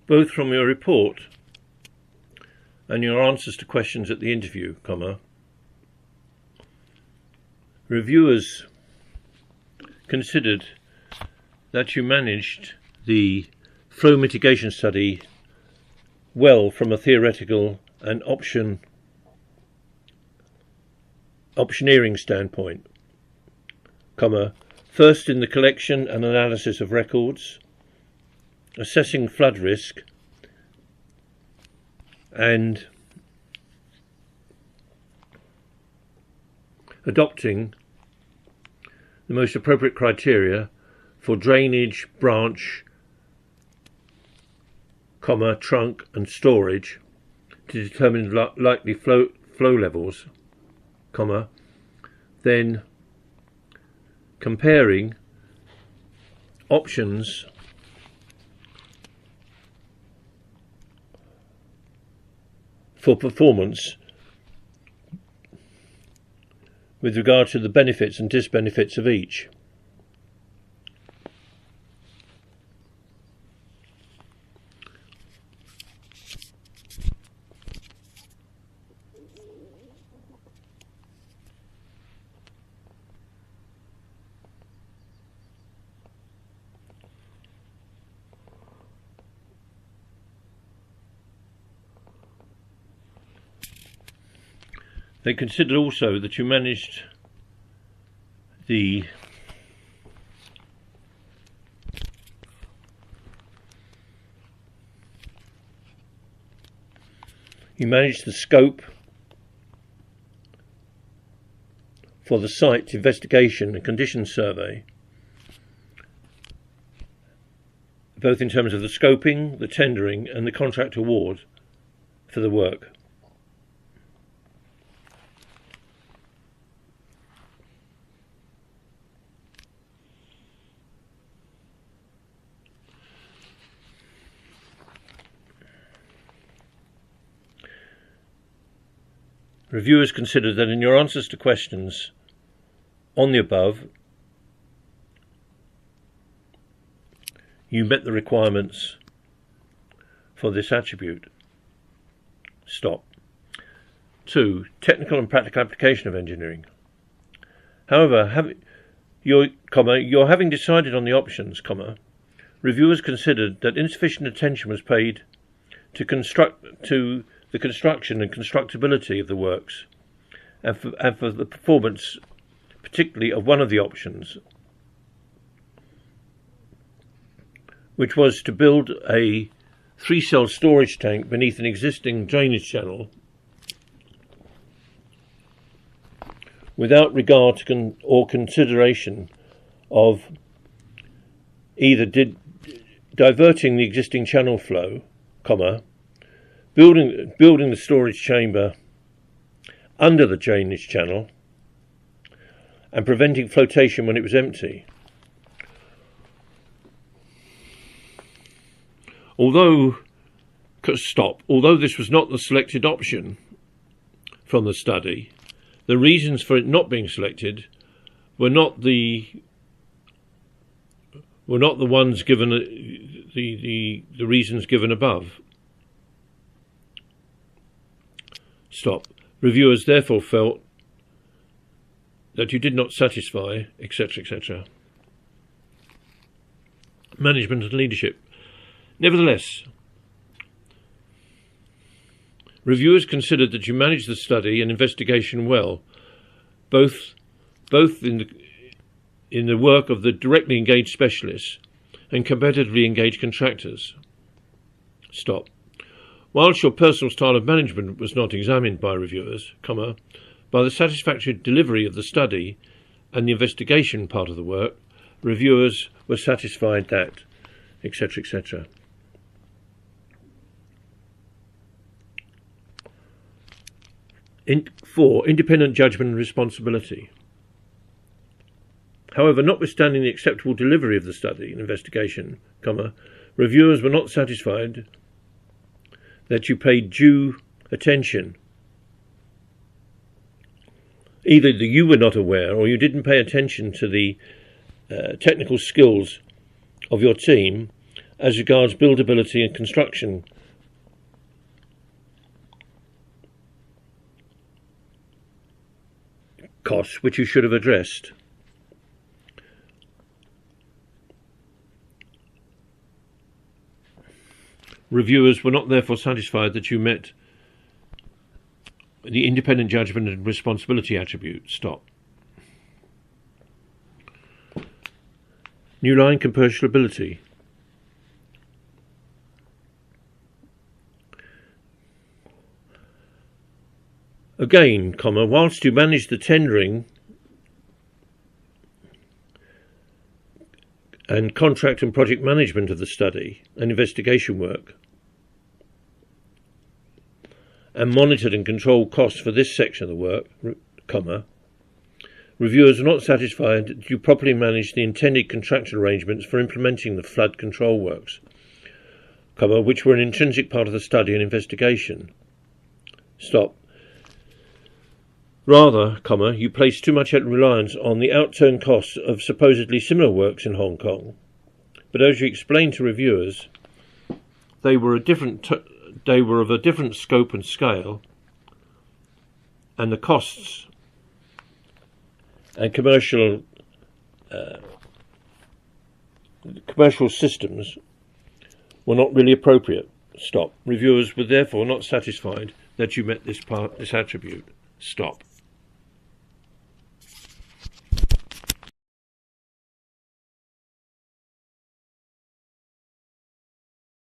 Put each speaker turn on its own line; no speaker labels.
both from your report and your answers to questions at the interview, reviewers considered that you managed the flow mitigation study well from a theoretical and optioneering standpoint, first in the collection and analysis of records, assessing flood risk, and adopting the most appropriate criteria for drainage, branch, trunk and storage to determine likely flow levels, then comparing options for performance with regard to the benefits and disbenefits of each. They considered also that you managed the scope for the site investigation and condition survey, both in terms of the scoping, the tendering and the contract award for the work. Reviewers considered that in your answers to questions on the above, you met the requirements for this attribute. 2. Technical and practical application of engineering. However, you're having decided on the options, reviewers considered that insufficient attention was paid to the construction and constructability of the works, and for the performance, particularly of one of the options, which was to build a 3-cell storage tank beneath an existing drainage channel without regard to or consideration of either diverting the existing channel flow, building the storage chamber under the drainage channel and preventing flotation when it was empty. Although this was not the selected option from the study, the reasons for it not being selected were not the ones given, the reasons given above. Reviewers therefore felt that you did not satisfy, etc., etc. Management and leadership. Nevertheless, reviewers considered that you managed the study and investigation well, both in the work of the directly engaged specialists and competitively engaged contractors. Whilst your personal style of management was not examined by reviewers, by the satisfactory delivery of the study and the investigation part of the work, reviewers were satisfied that, etc., etc. Four, independent judgment and responsibility. However, notwithstanding the acceptable delivery of the study and investigation, reviewers were not satisfied that you paid due attention. Either that you were not aware or you didn't pay attention to the technical skills of your team as regards buildability and construction costs, which you should have addressed. Reviewers were not therefore satisfied that you met the independent judgment and responsibility attribute. Stop. New line, commercialability. Again, whilst you manage the tendering and contract and project management of the study and investigation work, and monitored and controlled costs for this section of the work, reviewers are not satisfied that you properly managed the intended contractual arrangements for implementing the flood control works, which were an intrinsic part of the study and investigation. Stop. Rather, you placed too much reliance on the outturn costs of supposedly similar works in Hong Kong, but as you explained to reviewers, they were of a different scope and scale, and the costs and commercial systems were not really appropriate. Stop. Reviewers were therefore not satisfied that you met this attribute. Stop.